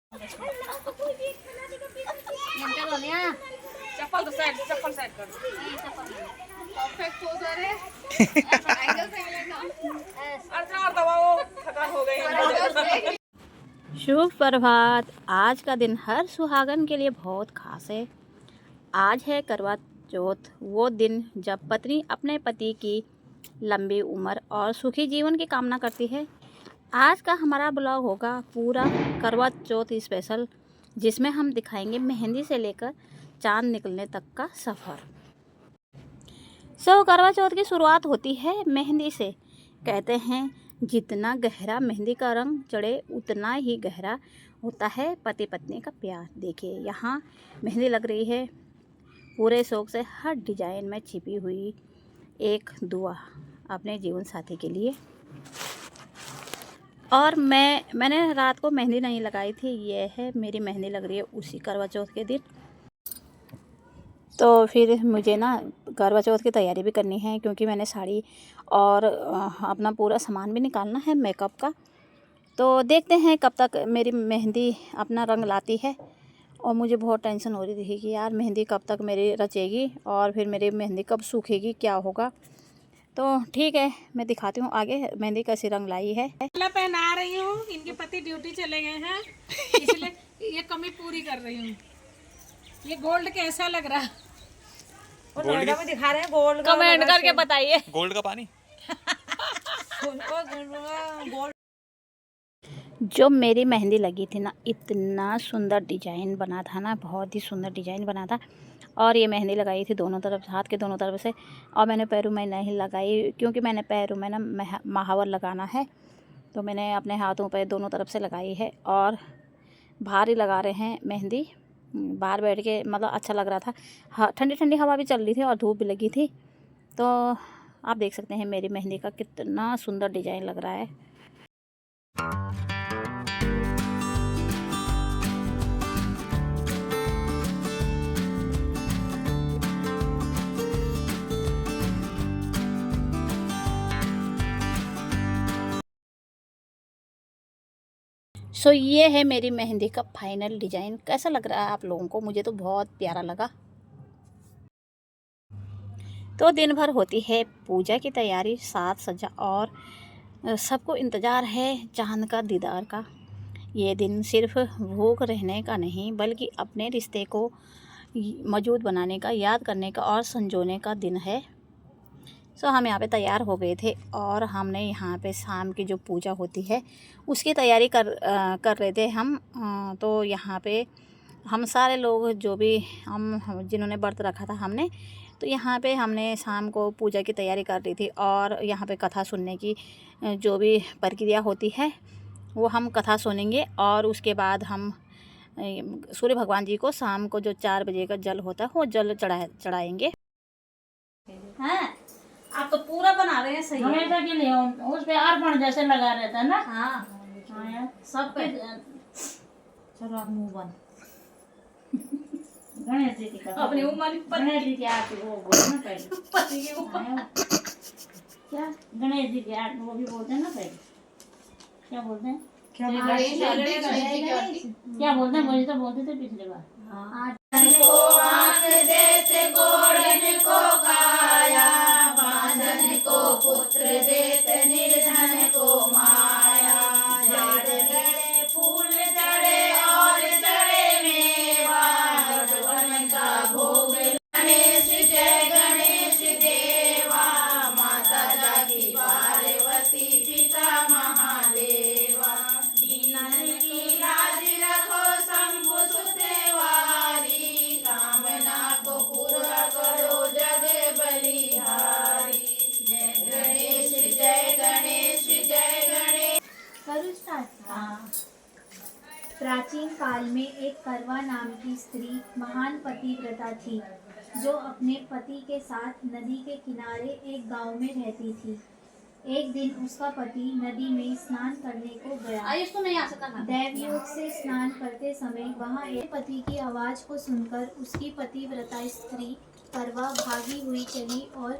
चप्पल तो साइड कर परफेक्ट हो जा रहे और दबाओ थकान हो गई। शुभ प्रभात। आज का दिन हर सुहागन के लिए बहुत खास है। आज है करवा चौथ, वो दिन जब पत्नी अपने पति की लंबी उम्र और सुखी जीवन की कामना करती है। आज का हमारा ब्लॉग होगा पूरा करवा चौथ स्पेशल, जिसमें हम दिखाएंगे मेहंदी से लेकर चांद निकलने तक का सफ़र। करवा चौथ की शुरुआत होती है मेहंदी से। कहते हैं जितना गहरा मेहंदी का रंग चढ़े उतना ही गहरा होता है पति पत्नी का प्यार। देखिए यहाँ मेहंदी लग रही है। पूरे शौक से हर डिजाइन में छिपी हुई एक दुआ अपने जीवन साथी के लिए। और मैंने रात को मेहंदी नहीं लगाई थी। ये है मेरी मेहंदी लग रही है उसी करवा चौथ के दिन। तो फिर मुझे ना करवा चौथ की तैयारी भी करनी है, क्योंकि मैंने साड़ी और अपना पूरा सामान भी निकालना है मेकअप का। तो देखते हैं कब तक मेरी मेहंदी अपना रंग लाती है। और मुझे बहुत टेंशन हो रही थी कि यार मेहंदी कब तक मेरी रचेगी और फिर मेरी मेहंदी कब सूखेगी, क्या होगा। तो ठीक है, मैं दिखाती हूँ आगे मेहंदी कैसी रंग लाई है। पहना रही हूँ, इनके पति ड्यूटी चले गए हैं इसलिए ये कमी पूरी कर रही हूँ। ये गोल्ड कैसा लग रहा है? गोल्ड में दिखा रहे हैं गोल्ड। कमेंट करके बताइए। गोल्ड का पानी। गोल्ड जो मेरी मेहंदी लगी थी ना, इतना सुंदर डिजाइन बना था ना, बहुत ही सुंदर डिजाइन बना था। और ये मेहंदी लगाई थी दोनों तरफ, हाथ के दोनों तरफ से। और मैंने पैरों में नहीं लगाई, क्योंकि मैंने पैरों में ना महावर लगाना है, तो मैंने अपने हाथों पे दोनों तरफ से लगाई है। और बाहर ही लगा रहे हैं मेहंदी, बाहर बैठ के, मतलब अच्छा लग रहा था। ठंडी ठंडी हवा भी चल रही थी और धूप भी लगी थी। तो आप देख सकते हैं मेरी मेहंदी का कितना सुंदर डिजाइन लग रहा है। ये है मेरी मेहंदी का फाइनल डिज़ाइन। कैसा लग रहा है आप लोगों को? मुझे तो बहुत प्यारा लगा। तो दिन भर होती है पूजा की तैयारी, साज सज्जा, और सबको इंतज़ार है चांद का दीदार का। ये दिन सिर्फ भूख रहने का नहीं, बल्कि अपने रिश्ते को मजबूत बनाने का, याद करने का और संजोने का दिन है। हम यहाँ पे तैयार हो गए थे और हमने यहाँ पे शाम की जो पूजा होती है उसकी तैयारी कर रहे थे हम। तो यहाँ पे हम सारे लोग, जो भी हम जिन्होंने व्रत रखा था हमने, तो यहाँ पे हमने शाम को पूजा की तैयारी कर रही थी। और यहाँ पे कथा सुनने की जो भी प्रक्रिया होती है वो हम कथा सुनेंगे। और उसके बाद हम सूर्य भगवान जी को शाम को जो 4 बजे का जल होता है वो जल चढ़ाएंगे। हाँ, आप तो पूरा बना रहे हैं। सही है। हमेशा के लिए उस पे अर्पण जैसे लगा रहता है ना। हाँ सब पे। चलो आप मुंह बंद। गणेश जी की कथा, अपनी उम्र गणेश जी की आरती वो बोलते ना पहले। पति की उम्र क्या गणेश जी की आरती वो भी बोलते हैं ना पहले? क्या बोलते हैं? क्या बोलते हैं? मुझे तो बोलते थे पिछले बार। पुत्र देत निर्धन को माया, फूल चढ़े और चढ़े मेवा, भगवान का भोग। गणेश जय गणेश देवा, माता जागी पार्वती पिता महादेवा। दीनन की लाज रखो शंभु सुतेवारी, कामना को पूरा करो जग बलिहारी। प्राचीन काल में एक करवा नाम की स्त्री महान पतिव्रता थी, जो अपने पति के साथ नदी के किनारे एक गांव में रहती थी। एक दिन उसका पति नदी में स्नान करने को गया। दैवयोग से स्नान करते समय वहां एक पति की आवाज को सुनकर उसकी पतिव्रता स्त्री करवा भागी हुई चली, और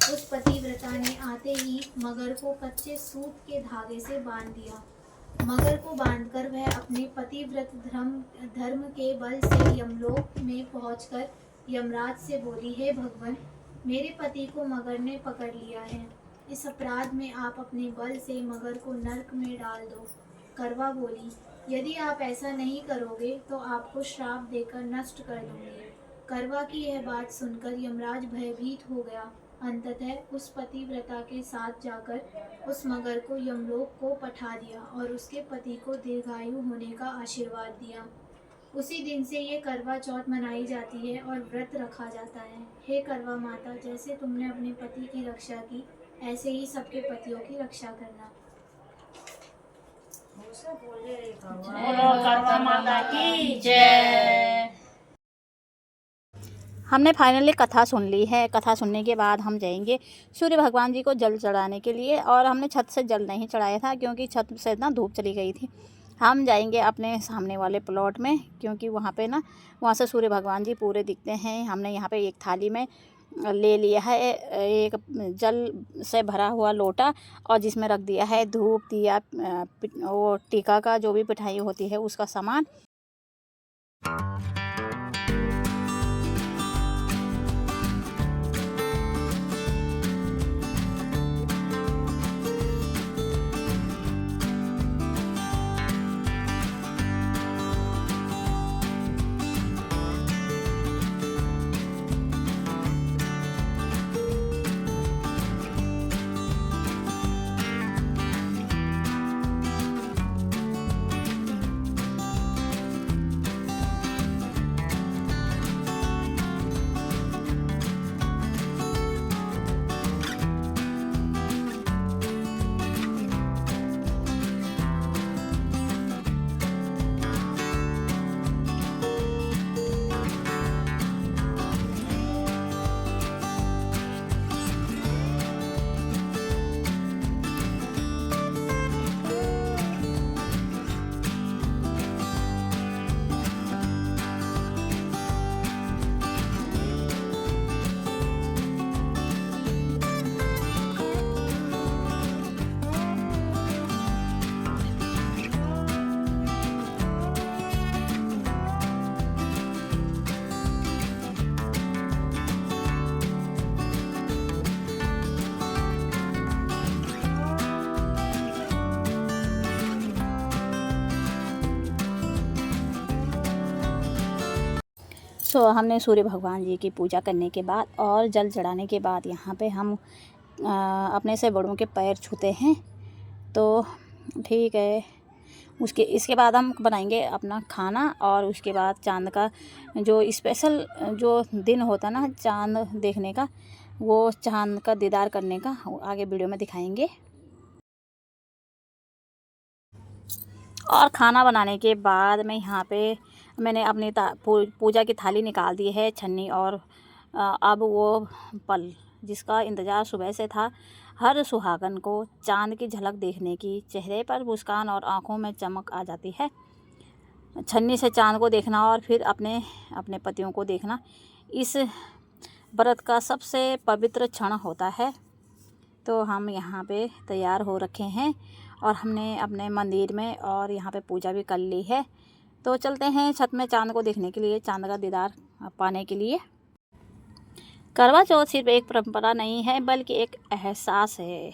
उस पतिव्रता ने आते ही मगर को कच्चे सूत के धागे से बांध दिया। मगर को बांधकर वह अपने पतिव्रत धर्म के बल से यमलोक में पहुंचकर यमराज से बोली, हे भगवान, मेरे पति को मगर ने पकड़ लिया है। इस अपराध में आप अपने बल से मगर को नरक में डाल दो। करवा बोली, यदि आप ऐसा नहीं करोगे तो आपको श्राप देकर नष्ट कर दूंगी। करवा की यह बात सुनकर यमराज भयभीत हो गया। अंततः उस पतिव्रता के साथ जाकर उस मगर को यमलोक को पठा दिया और उसके पति को दीर्घायु होने का आशीर्वाद दिया। उसी दिन से ये करवा चौथ मनाई जाती है और व्रत रखा जाता है। हे करवा माता, जैसे तुमने अपने पति की रक्षा की, ऐसे ही सबके पतियों की रक्षा करना। बोलो करवा माता की जय। हमने फाइनली कथा सुन ली है। कथा सुनने के बाद हम जाएंगे सूर्य भगवान जी को जल चढ़ाने के लिए। और हमने छत से जल नहीं चढ़ाया था क्योंकि छत से ना धूप चली गई थी। हम जाएंगे अपने सामने वाले प्लॉट में, क्योंकि वहाँ पे ना वहाँ से सूर्य भगवान जी पूरे दिखते हैं। हमने यहाँ पे एक थाली में ले लिया है एक जल से भरा हुआ लोटा, और जिसमें रख दिया है धूप, दिया, वो टीका का जो भी पिठाई होती है उसका सामान। हमने सूर्य भगवान जी की पूजा करने के बाद और जल चढ़ाने के बाद यहाँ पे हम अपने से बड़ों के पैर छूते हैं। तो ठीक है, इसके बाद हम बनाएंगे अपना खाना, और उसके बाद चांद का जो स्पेशल जो दिन होता ना चांद देखने का, वो चांद का दीदार करने का आगे वीडियो में दिखाएंगे। और खाना बनाने के बाद में यहाँ पे मैंने अपनी पूजा की थाली निकाल दी है, छन्नी, और अब वो पल जिसका इंतज़ार सुबह से था, हर सुहागन को चांद की झलक देखने की, चेहरे पर मुस्कान और आँखों में चमक आ जाती है। छन्नी से चांद को देखना और फिर अपने पतियों को देखना इस व्रत का सबसे पवित्र क्षण होता है। तो हम यहाँ पे तैयार हो रखे हैं और हमने अपने मंदिर में और यहाँ पे पूजा भी कर ली है। तो चलते हैं छत में चांद को देखने के लिए, चांद का दीदार पाने के लिए। करवा चौथ सिर्फ एक परंपरा नहीं है बल्कि एक एहसास है,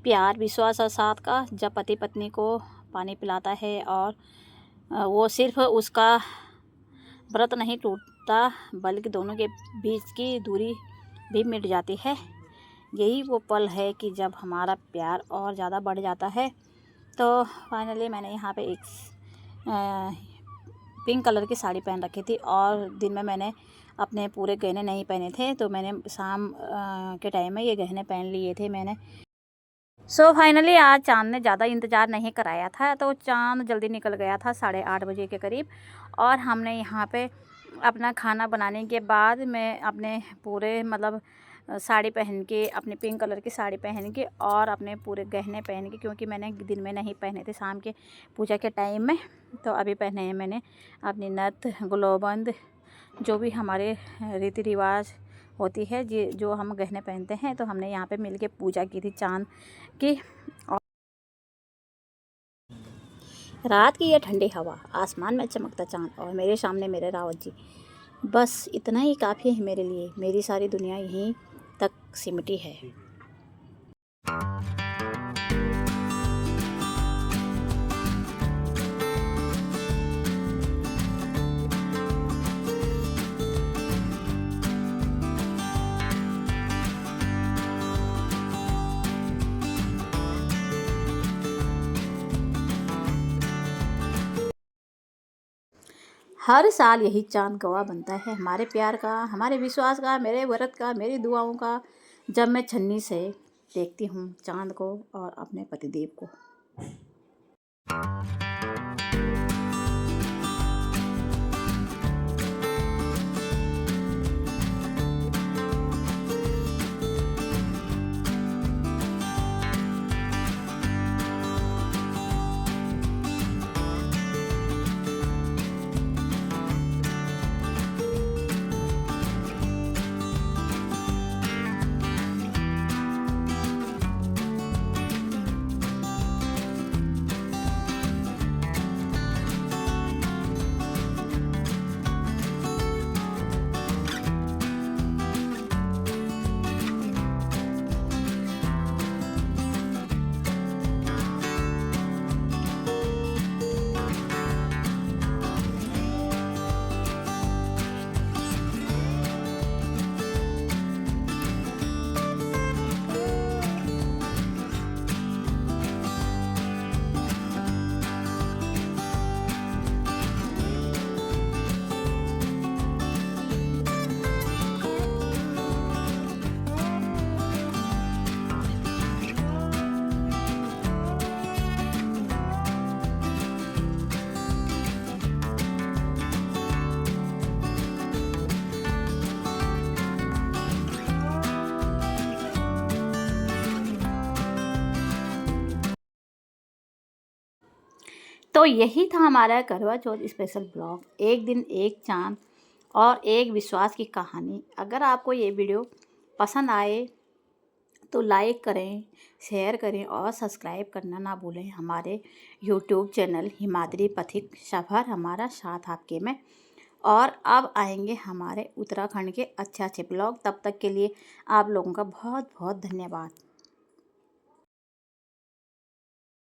प्यार, विश्वास और साथ का, जब पति पत्नी को पानी पिलाता है और वो सिर्फ उसका व्रत नहीं टूटता बल्कि दोनों के बीच की दूरी भी मिट जाती है। यही वो पल है कि जब हमारा प्यार और ज़्यादा बढ़ जाता है। तो फाइनली मैंने यहाँ पे एक पिंक कलर की साड़ी पहन रखी थी और दिन में मैंने अपने पूरे गहने नहीं पहने थे, तो मैंने शाम के टाइम में ये गहने पहन लिए थे मैंने। सो फाइनली आज चांद ने ज़्यादा इंतज़ार नहीं कराया था, तो चांद जल्दी निकल गया था 8:30 बजे के करीब। और हमने यहाँ पे अपना खाना बनाने के बाद मैं अपने पूरे साड़ी पहन के, अपने पिंक कलर की साड़ी पहन के और अपने पूरे गहने पहन के, क्योंकि मैंने दिन में नहीं पहने थे, शाम के पूजा के टाइम में, तो अभी पहने हैं मैंने अपनी नथ, ग्लोबंद, जो भी हमारे रीति रिवाज होती है जो हम गहने पहनते हैं। तो हमने यहाँ पे मिलके पूजा की थी चांद की। रात की यह ठंडी हवा, आसमान में चमकता चाँद और मेरे सामने मेरे रावत जी, बस इतना ही काफ़ी है मेरे लिए। मेरी सारी दुनिया यहीं तक सिमटी है। हर साल यही चाँद गवाह बनता है हमारे प्यार का, हमारे विश्वास का, मेरे व्रत का, मेरी दुआओं का। जब मैं छन्नी से देखती हूँ चाँद को और अपने पतिदेव को। तो यही था हमारा करवा चौथ स्पेशल ब्लॉग, एक दिन एक चाँद और एक विश्वास की कहानी। अगर आपको ये वीडियो पसंद आए तो लाइक करें, शेयर करें और सब्सक्राइब करना ना भूलें हमारे यूट्यूब चैनल हिमाद्री पथिक सफ़र हमारा साथ आपके में। और अब आएंगे हमारे उत्तराखंड के अच्छे अच्छे ब्लॉग। तब तक के लिए आप लोगों का बहुत बहुत धन्यवाद।